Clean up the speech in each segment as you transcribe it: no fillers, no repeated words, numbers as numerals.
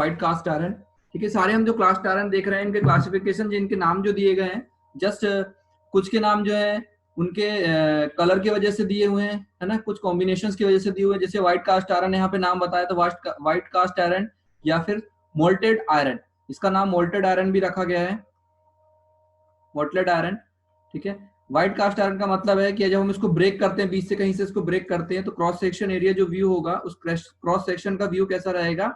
White cast iron. ठीक है, सारे हम जो कास्ट आयरन देख रहे हैं इनके क्लासिफिकेशन, जिनके नाम जो दिए गए हैं, जस्ट कुछ के नाम जो है उनके कलर की वजह से दिए हुए हैं, है ना, कुछ कॉम्बिनेशंस की वजह से दिए हुए हैं। जैसे व्हाइट कास्ट आयरन यहाँ पे नाम बताया तो व्हाइट कास्ट आयरन या फिर मोल्टेड आयरन, इसका नाम मोल्टेड आयरन भी रखा गया है, मोल्टेड आयरन। ठीक है, व्हाइट कास्ट आयरन का मतलब है कि जब हम इसको ब्रेक करते हैं, बीच से कहीं से इसको ब्रेक करते हैं, तो क्रॉस सेक्शन एरिया जो व्यू होगा, उस क्रॉस सेक्शन का व्यू कैसा रहेगा,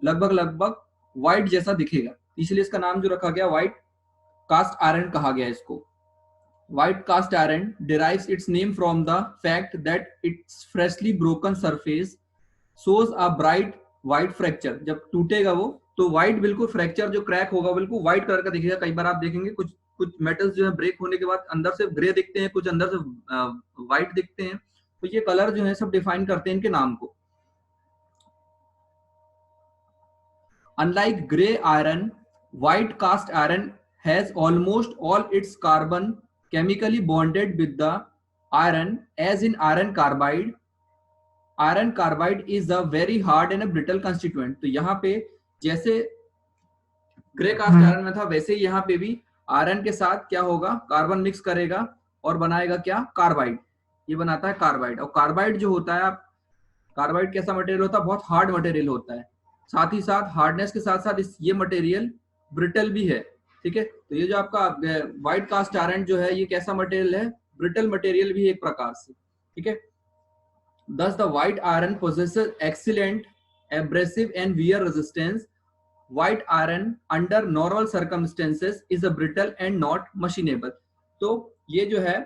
लगभग व्हाइट जैसा दिखेगा, इसलिए इसका नाम जो रखा गया व्हाइट कास्ट आयरन कहा गया इसको। White cast iron derives its name from the fact that its freshly broken surface shows a bright white fracture। जब टूटेगा वो तो व्हाइट बिल्कुल फ्रैक्चर जो क्रैक होगा बिल्कुल व्हाइट कलर का दिखेगा। कई बार आप देखेंगे कुछ कुछ मेटल्स जो है ब्रेक होने के बाद अंदर से ग्रे दिखते हैं, कुछ अंदर से व्हाइट दिखते हैं, तो ये कलर जो है सब डिफाइन करते हैं इनके नाम को। Unlike gray iron, white cast iron has almost all its carbon chemically bonded with the iron, as in iron carbide. Iron carbide is a very hard and a brittle constituent। तो यहाँ पे जैसे grey cast iron में था, वैसे ही यहाँ पे भी आयरन के साथ क्या होगा, कार्बन मिक्स करेगा और बनाएगा क्या, कार्बाइड। ये बनाता है कार्बाइड। और कार्बाइड जो होता है, कार्बाइड कैसा मटेरियल होता है, बहुत हार्ड मटेरियल होता है। साथ ही साथ हार्डनेस के साथ साथ ये मटेरियल ब्रिटल भी है। ठीक है, तो ये जो आपका व्हाइट कास्ट आयरन जो है, ये कैसा मटेरियल है, ब्रिटल मटेरियल भी है एक प्रकार से। ठीक है, thus the white iron possesses excellent abrasive and wear resistance। white iron under normal circumstances is a brittle and not machinable। तो ये जो है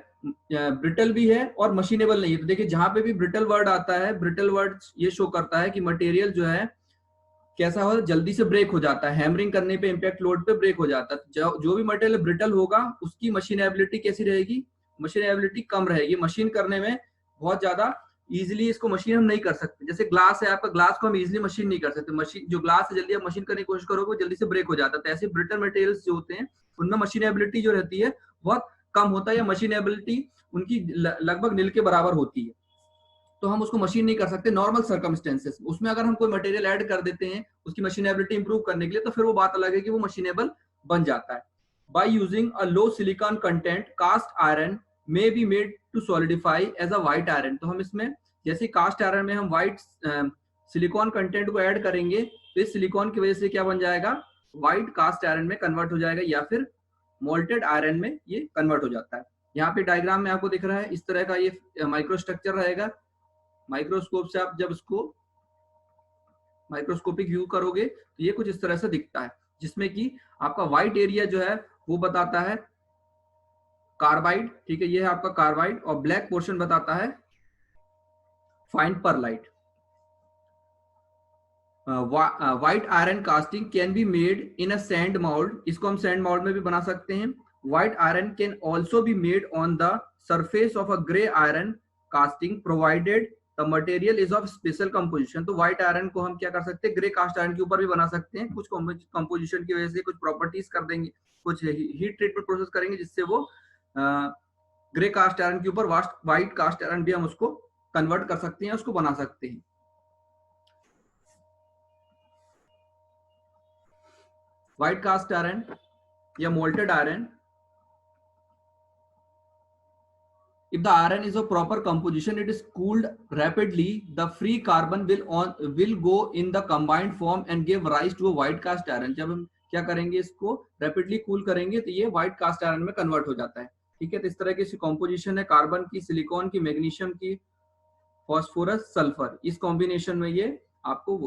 ब्रिटल भी है और मशीनेबल नहीं है। तो देखिए जहां पे भी ब्रिटल वर्ड आता है, ब्रिटल वर्ड ये शो करता है कि मटेरियल जो है कैसा हो, जल्दी से ब्रेक हो जाता है, हैमरिंग करने पे, इंपैक्ट लोड पे ब्रेक हो जाता है। जो भी मटेरियल ब्रिटल होगा उसकी मशीनेबिलिटी कैसी रहेगी, मशीनेबिलिटी कम रहेगी, मशीन करने में बहुत ज्यादा इजीली इसको मशीन हम नहीं कर सकते। जैसे ग्लास है आपका, ग्लास को हम इजीली मशीन नहीं कर सकते, मशीन जो ग्लास है जल्दी आप मशीन करने की कोशिश करोगे जल्दी से ब्रेक हो जाता है। तो ऐसे ब्रिटल मटेरियल्स जो होते हैं उनमें मशीनेबिलिटी जो रहती है बहुत कम होता है, या मशीनेबिलिटी उनकी लगभग नील के बराबर होती है। तो हम उसको मशीन नहीं कर सकते नॉर्मल सर्कमस्टेंसेस। उसमें अगर हम कोई मटेरियल ऐड कर देते हैं उसकी मशीनेबिलिटी इंप्रूव करने के लिए, तो फिर वो बात अलग है कि वो मशीनेबल बन जाता है। By using a low silicon content cast iron may be made to solidify as a white iron. तो हम इसमें जैसे कास्ट आयरन में हम व्हाइट सिलिकॉन कंटेंट को ऐड करेंगे तो इस सिलिकॉन की वजह से क्या बन जाएगा, व्हाइट कास्ट आयरन में कन्वर्ट हो जाएगा, या फिर मोल्टेड आयरन में ये कन्वर्ट हो जाता है। यहाँ पे डायग्राम में आपको दिख रहा है इस तरह का ये माइक्रोस्ट्रक्चर रहेगा। माइक्रोस्कोप से आप जब इसको माइक्रोस्कोपिक व्यू करोगे तो ये कुछ इस तरह से दिखता है, जिसमें कि आपका व्हाइट एरिया जो है वो बताता है कार्बाइड। ठीक है, ये है आपका कार्बाइड, और ब्लैक पोर्शन बताता है fine pearlite. White iron casting can be made in a sand mould. इसको हम सैंड माउल्ड में भी बना सकते हैं। White iron can also be made on the surface of a grey iron casting provided the material is of special composition. तो white iron को हम क्या कर सकते हैं, ग्रे कास्ट आयरन के ऊपर भी बना सकते हैं। कुछ कंपोजिशन की वजह से कुछ प्रॉपर्टीज कर देंगे, कुछ हीट ट्रीटमेंट प्रोसेस करेंगे जिससे वो ग्रे कास्ट आयरन के ऊपर व्हाइट कास्ट आयरन भी हम उसको कन्वर्ट कर सकते हैं, उसको बना सकते हैं। व्हाइट कास्ट आयरन या molted iron, if the iron is of proper composition, it is cooled rapidly, the free carbon will go in the combined form and give rise to a white cast iron। जब हम क्या करेंगे, इसको rapidly cool करेंगे तो ये white cast iron में convert हो जाता है। ठीक है, तो इस तरह की कॉम्पोजिशन है कार्बन की, सिलिकॉन की, मैग्नीशियम की, फॉस्फोरस, सल्फर, इस कॉम्बिनेशन में ये आपको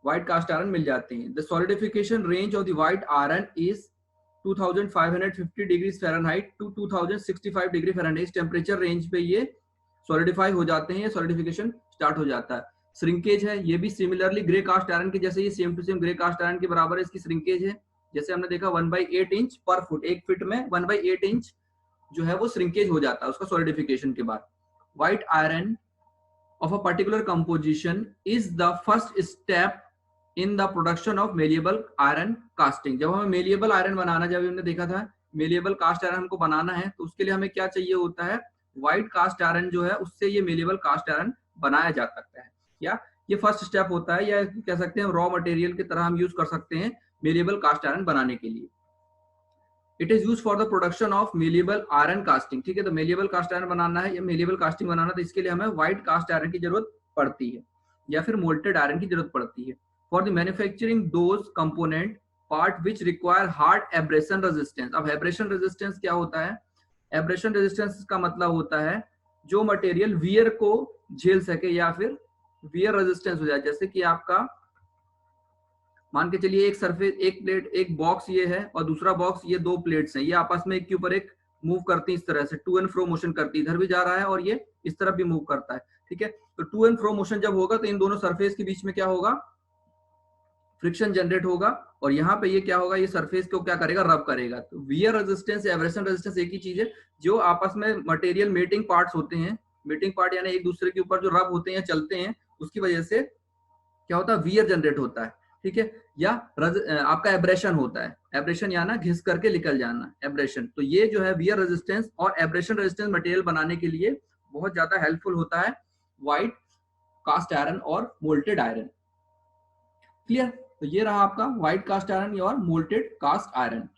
व्हाइट कास्ट आयरन मिल जाते हैं। The solidification range of the white iron is 2550 degree Fahrenheit to 2065 degree Fahrenheit temperature range पे ये सॉलिडिफाई हो जाते हैं, सॉलिडिफिकेशन स्टार्ट हो जाता है। श्रिंकेज है ये भी सिमिलरली ग्रे कास्ट आयरन के जैसे, ये same to same grey cast iron के बराबर है इसकी श्रिंकेज है। जैसे हमने देखा 1/8 इंच पर फुट, एक फीट में 1/8 इंच जो है वो श्रिंकेज हो जाता है उसका सॉलिडिफिकेशन के बाद। White iron of a particular composition is the first step in the production of malleable iron casting। जब हमें malleable iron बनाना, जब हमने देखा था malleable cast iron हमको बनाना है तो उसके लिए हमें क्या चाहिए होता है, white cast iron जो है उससे ये malleable cast iron बनाया जा सकता है। ये फर्स्ट स्टेप होता है, या कह सकते हैं रॉ मटेरियल की तरह हम यूज कर सकते हैं मेलेबल कास्ट आयरन बनाने के लिए। It is use for the production of malleable iron casting. ठीक है, तो मेलेबल कास्ट आयरन बनाना है या मेलेबल कास्टिंग बनाना, तो इसके लिए हमें व्हाइट कास्ट आयरन की जरूरत पड़ती है या फिर मोल्टेड आयरन की जरूरत पड़ती है for the manufacturing those component part which require hard abrasion resistance. अब एब्रेशन रेजिस्टेंस क्या होता है? एब्रेशन रेजिस्टेंस का मतलब होता है जो मटेरियल वियर को झेल सके या फिर वियर रेजिस्टेंस हो जाए। जैसे कि आपका मान के चलिए एक सरफेस, एक प्लेट, एक बॉक्स ये है और दूसरा बॉक्स, ये दो प्लेट्स हैं, ये आपस में एक के ऊपर एक मूव करती है, इस तरह से टू एंड फ्रो मोशन करती है, इधर भी जा रहा है और ये इस तरफ भी मूव करता है। ठीक है, तो टू एंड फ्रो मोशन जब होगा तो इन दोनों सरफेस के बीच में क्या होगा? फ्रिक्शन जनरेट होगा और यहाँ पे ये क्या होगा? ये सरफेस को क्या करेगा? रब करेगा। तो वियर रेजिस्टेंस या एब्रेशन रेजिस्टेंस एक ही चीज है। जो आपस में मटेरियल मेटिंग पार्ट्स होते हैं, मेटिंग पार्ट यानी एक दूसरे के ऊपर जो रब होते हैं, चलते हैं, उसकी वजह से क्या होता है? वियर जनरेट होता है। ठीक है, या आपका एब्रेशन होता है। एब्रेशन या ना घिस करके निकल जाना, एब्रेशन। तो ये जो है वियर रेजिस्टेंस और एब्रेशन रेजिस्टेंस मटेरियल बनाने के लिए बहुत ज्यादा हेल्पफुल होता है व्हाइट कास्ट आयरन और मोल्टेड आयरन। क्लियर? तो ये रहा आपका व्हाइट कास्ट आयरन और मोल्टेड कास्ट आयरन।